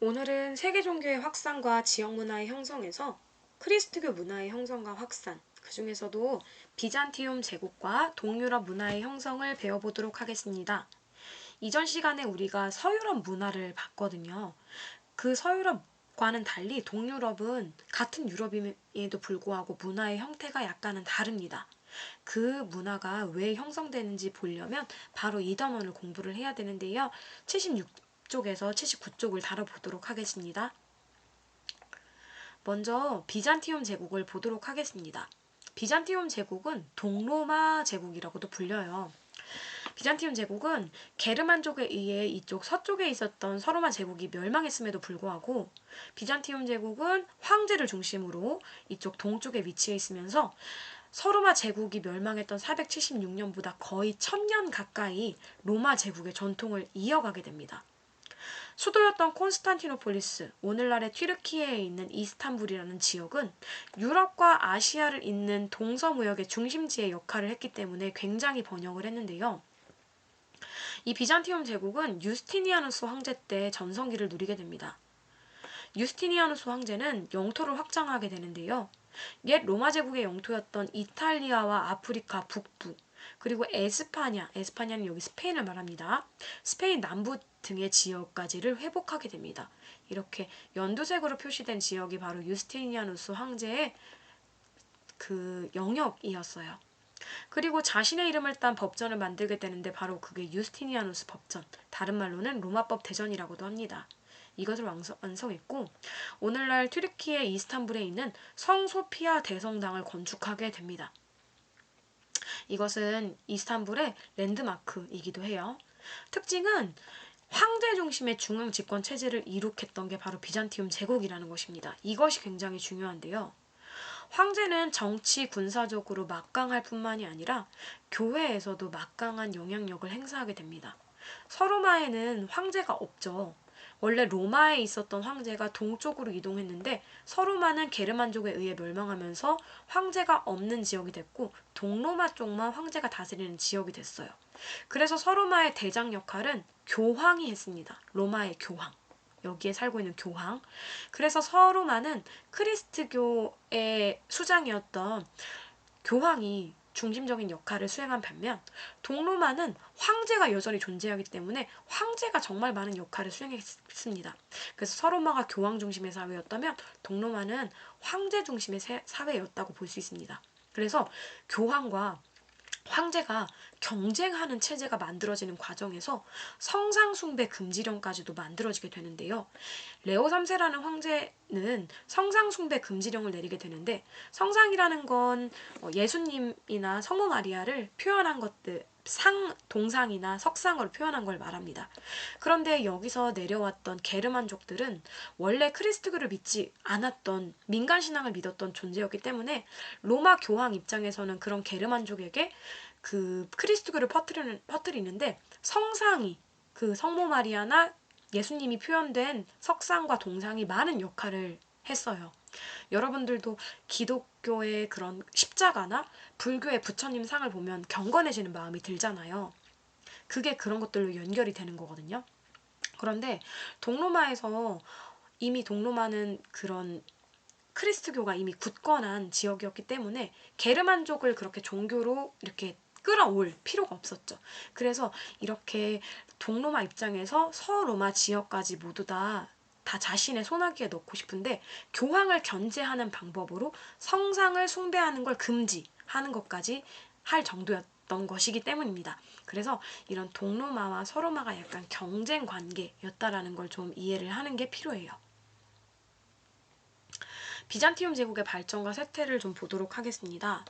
오늘은 세계 종교의 확산과 지역 문화의 형성에서 크리스트교 문화의 형성과 확산, 그 중에서도 비잔티움 제국과 동유럽 문화의 형성을 배워보도록 하겠습니다. 이전 시간에 우리가 서유럽 문화를 봤거든요. 그 서유럽과는 달리 동유럽은 같은 유럽임에도 불구하고 문화의 형태가 약간은 다릅니다. 그 문화가 왜 형성되는지 보려면 바로 이 단원을 공부를 해야 되는데요. 76쪽에서 79쪽을 다뤄보도록 하겠습니다. 먼저 비잔티움 제국을 보도록 하겠습니다. 비잔티움 제국은 동로마 제국이라고도 불려요. 비잔티움 제국은 게르만족에 의해 이쪽 서쪽에 있었던 서로마 제국이 멸망했음에도 불구하고 비잔티움 제국은 황제를 중심으로 이쪽 동쪽에 위치해 있으면서 서로마 제국이 멸망했던 476년보다 거의 1000년 가까이 로마 제국의 전통을 이어가게 됩니다. 수도였던 콘스탄티노폴리스, 오늘날의 튀르키예에 있는 이스탄불이라는 지역은 유럽과 아시아를 잇는 동서무역의 중심지의 역할을 했기 때문에 굉장히 번영을 했는데요. 이 비잔티움 제국은 유스티니아누스 황제 때 전성기를 누리게 됩니다. 유스티니아누스 황제는 영토를 확장하게 되는데요. 옛 로마 제국의 영토였던 이탈리아와 아프리카 북부, 그리고 에스파냐는 여기 스페인을 말합니다. 스페인 남부 등의 지역까지를 회복하게 됩니다. 이렇게 연두색으로 표시된 지역이 바로 유스티니아누스 황제의 그 영역이었어요. 그리고 자신의 이름을 딴 법전을 만들게 되는데 바로 그게 유스티니아누스 법전, 다른 말로는 로마법 대전이라고도 합니다. 이것을 완성했고 오늘날 튀르키예 이스탄불에 있는 성소피아 대성당을 건축하게 됩니다. 이것은 이스탄불의 랜드마크이기도 해요. 특징은 황제 중심의 중앙 집권 체제를 이룩했던 게 바로 비잔티움 제국이라는 것입니다. 이것이 굉장히 중요한데요. 황제는 정치, 군사적으로 막강할 뿐만이 아니라 교회에서도 막강한 영향력을 행사하게 됩니다. 서로마에는 황제가 없죠. 원래 로마에 있었던 황제가 동쪽으로 이동했는데 서로마는 게르만족에 의해 멸망하면서 황제가 없는 지역이 됐고 동로마 쪽만 황제가 다스리는 지역이 됐어요. 그래서 서로마의 대장 역할은 교황이 했습니다. 로마의 교황. 여기에 살고 있는 교황. 그래서 서로마는 크리스트교의 수장이었던 교황이 중심적인 역할을 수행한 반면 동로마는 황제가 여전히 존재하기 때문에 황제가 정말 많은 역할을 수행했습니다. 그래서 서로마가 교황 중심의 사회였다면 동로마는 황제 중심의 사회였다고 볼 수 있습니다. 그래서 교황과 황제가 경쟁하는 체제가 만들어지는 과정에서 성상숭배 금지령까지도 만들어지게 되는데요. 레오 3세라는 황제는 성상숭배 금지령을 내리게 되는데 성상이라는 건 예수님이나 성모 마리아를 표현한 것들, 동상이나 석상으로 표현한 걸 말합니다. 그런데 여기서 내려왔던 게르만족들은 원래 크리스트교를 믿지 않았던 민간신앙을 믿었던 존재였기 때문에 로마 교황 입장에서는 그런 게르만족에게 그 크리스트교를 퍼뜨리는데 성상이 그 성모 마리아나 예수님이 표현된 석상과 동상이 많은 역할을 했어요. 여러분들도 기독교의 그런 십자가나 불교의 부처님 상을 보면 경건해지는 마음이 들잖아요. 그게 그런 것들로 연결이 되는 거거든요. 그런데 동로마에서 이미 동로마는 그런 크리스트교가 이미 굳건한 지역이었기 때문에 게르만족을 그렇게 종교로 이렇게 끌어올 필요가 없었죠. 그래서 이렇게 동로마 입장에서 서로마 지역까지 모두 다 자신의 손아귀에 넣고 싶은데 교황을 견제하는 방법으로 성상을 숭배하는 걸 금지하는 것까지 할 정도였던 것이기 때문입니다. 그래서 이런 동로마와 서로마가 약간 경쟁 관계였다라는 걸 좀 이해를 하는 게 필요해요. 비잔티움 제국의 발전과 쇠퇴를 좀 보도록 하겠습니다.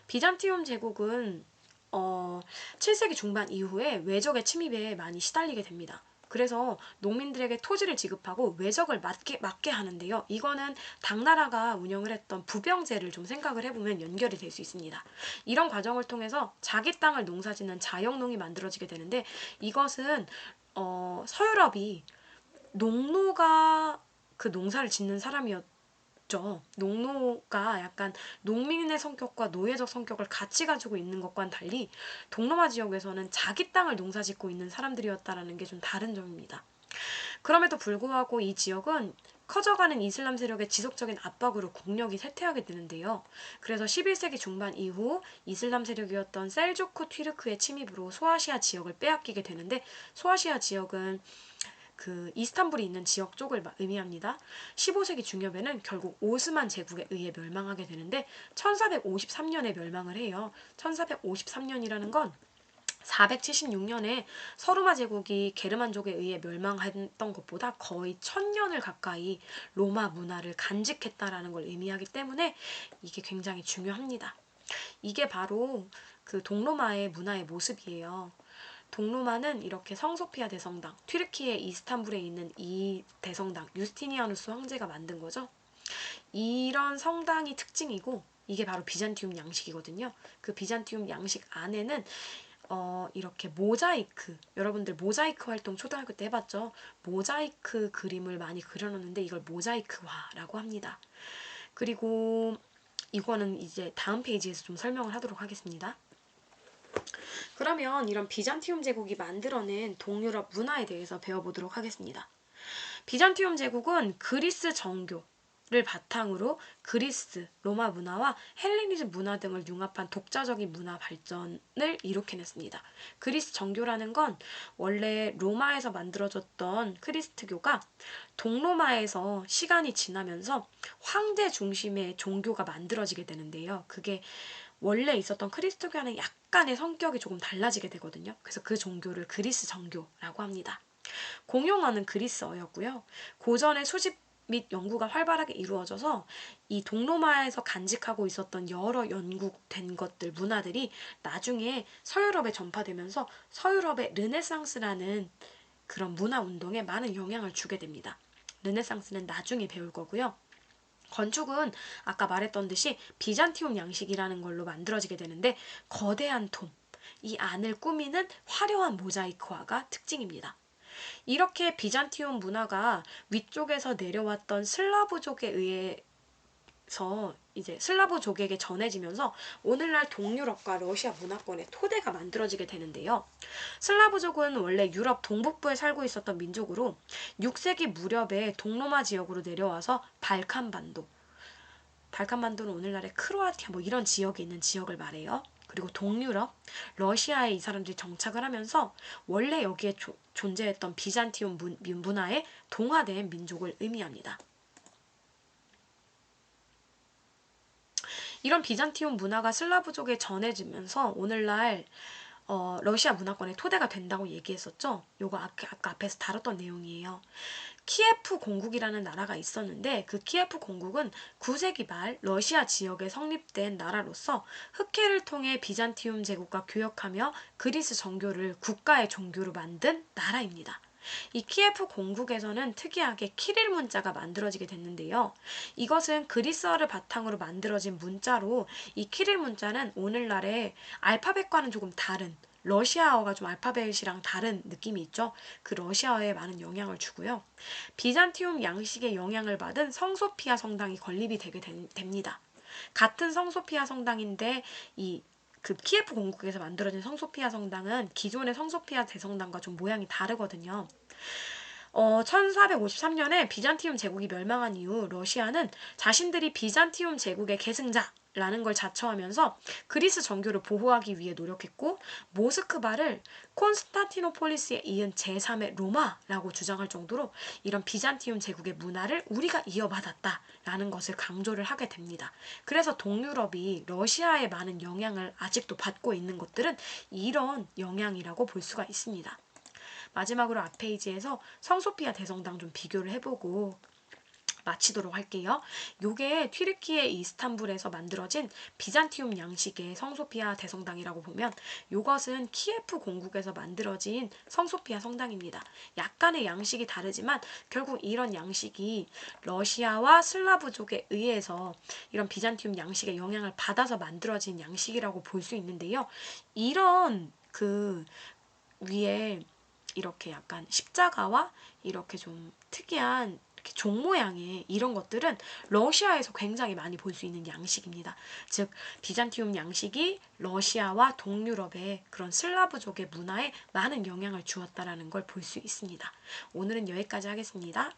비잔티움 제국은 7세기 중반 이후에 외적의 침입에 많이 시달리게 됩니다. 그래서 농민들에게 토지를 지급하고 외적을 막게 하는데요. 이거는 당나라가 운영을 했던 부병제를 좀 생각을 해보면 연결이 될 수 있습니다. 이런 과정을 통해서 자기 땅을 농사짓는 자영농이 만들어지게 되는데 이것은 서유럽이 농노가 그 농사를 짓는 사람이었죠. 농노가 약간 농민의 성격과 노예적 성격을 같이 가지고 있는 것과는 달리 동로마 지역에서는 자기 땅을 농사짓고 있는 사람들이었다라는 게 좀 다른 점입니다. 그럼에도 불구하고 이 지역은 커져가는 이슬람 세력의 지속적인 압박으로 국력이 쇠퇴하게 되는데요. 그래서 11세기 중반 이후 이슬람 세력이었던 셀주크 튀르크의 침입으로 소아시아 지역을 빼앗기게 되는데, 소아시아 지역은 그 이스탄불이 있는 지역 쪽을 의미합니다. 15세기 중엽에는 결국 오스만 제국에 의해 멸망하게 되는데 1453년에 멸망을 해요. 1453년이라는 건 476년에 서르마 제국이 게르만족에 의해 멸망했던 것보다 거의 1000년을 가까이 로마 문화를 간직했다라는 걸 의미하기 때문에 이게 굉장히 중요합니다. 이게 바로 그 동로마의 문화의 모습이에요. 동로마는 이렇게 성소피아 대성당, 튀르키예 이스탄불에 있는 이 대성당, 유스티니아누스 황제가 만든 거죠. 이런 성당이 특징이고 이게 바로 비잔티움 양식이거든요. 그 비잔티움 양식 안에는 이렇게 모자이크, 여러분들 모자이크 활동 초등학교 때 해봤죠? 모자이크 그림을 많이 그려놓는데 이걸 모자이크화라고 합니다. 그리고 이거는 이제 다음 페이지에서 좀 설명을 하도록 하겠습니다. 그러면 이런 비잔티움 제국이 만들어낸 동유럽 문화에 대해서 배워보도록 하겠습니다. 비잔티움 제국은 그리스 정교를 바탕으로 그리스, 로마 문화와 헬레니즘 문화 등을 융합한 독자적인 문화 발전을 일으켜냈습니다. 그리스 정교라는 건 원래 로마에서 만들어졌던 크리스트교가 동로마에서 시간이 지나면서 황제 중심의 종교가 만들어지게 되는데요. 그게 원래 있었던 크리스토교와는 약간의 성격이 조금 달라지게 되거든요. 그래서 그 종교를 그리스 정교라고 합니다. 공용어는 그리스어였고요. 고전의 수집 및 연구가 활발하게 이루어져서 이 동로마에서 간직하고 있었던 여러 연구된 것들, 문화들이 나중에 서유럽에 전파되면서 서유럽의 르네상스라는 그런 문화 운동에 많은 영향을 주게 됩니다. 르네상스는 나중에 배울 거고요. 건축은 아까 말했던 듯이 비잔티움 양식이라는 걸로 만들어지게 되는데 거대한 돔, 이 안을 꾸미는 화려한 모자이크화가 특징입니다. 이렇게 비잔티움 문화가 위쪽에서 내려왔던 슬라브족에 의해서 이제 슬라브족에게 전해지면서 오늘날 동유럽과 러시아 문화권의 토대가 만들어지게 되는데요. 슬라브족은 원래 유럽 동북부에 살고 있었던 민족으로 6세기 무렵에 동로마 지역으로 내려와서 발칸반도는 오늘날의 크로아티아 뭐 이런 지역에 있는 지역을 말해요. 그리고 동유럽, 러시아에 이 사람들이 정착을 하면서 원래 여기에 존재했던 비잔티움 문화에 동화된 민족을 의미합니다. 이런 비잔티움 문화가 슬라브족에 전해지면서 오늘날 러시아 문화권의 토대가 된다고 얘기했었죠. 요거 아까 앞에서 다뤘던 내용이에요. 키예프 공국이라는 나라가 있었는데 그 키예프 공국은 9세기 말 러시아 지역에 성립된 나라로서 흑해를 통해 비잔티움 제국과 교역하며 그리스 정교를 국가의 종교로 만든 나라입니다. 이 키예프 공국에서는 특이하게 키릴 문자가 만들어지게 됐는데요. 이것은 그리스어를 바탕으로 만들어진 문자로 이 키릴 문자는 오늘날의 알파벳과는 조금 다른 러시아어가 좀 알파벳이랑 다른 느낌이 있죠. 그 러시아어에 많은 영향을 주고요. 비잔티움 양식의 영향을 받은 성소피아 성당이 건립이 되게 됩니다. 같은 성소피아 성당인데 그 키예프 공국에서 만들어진 성소피아 성당은 기존의 성소피아 대성당과 좀 모양이 다르거든요. 1453년에 비잔티움 제국이 멸망한 이후 러시아는 자신들이 비잔티움 제국의 계승자라는 걸 자처하면서 그리스 정교를 보호하기 위해 노력했고 모스크바를 콘스탄티노폴리스에 이은 제3의 로마라고 주장할 정도로 이런 비잔티움 제국의 문화를 우리가 이어받았다라는 것을 강조를 하게 됩니다. 그래서 동유럽이 러시아의 많은 영향을 아직도 받고 있는 것들은 이런 영향이라고 볼 수가 있습니다. 마지막으로 앞 페이지에서 성소피아 대성당 좀 비교를 해보고 마치도록 할게요. 요게 튀르키예 이스탄불에서 만들어진 비잔티움 양식의 성소피아 대성당이라고 보면 요것은 키예프 공국에서 만들어진 성소피아 성당입니다. 약간의 양식이 다르지만 결국 이런 양식이 러시아와 슬라브족에 의해서 이런 비잔티움 양식의 영향을 받아서 만들어진 양식이라고 볼 수 있는데요. 이런 그 위에 이렇게 약간 십자가와 이렇게 좀 특이한 이렇게 종 모양의 이런 것들은 러시아에서 굉장히 많이 볼 수 있는 양식입니다. 즉 비잔티움 양식이 러시아와 동유럽의 그런 슬라브족의 문화에 많은 영향을 주었다라는 걸 볼 수 있습니다. 오늘은 여기까지 하겠습니다.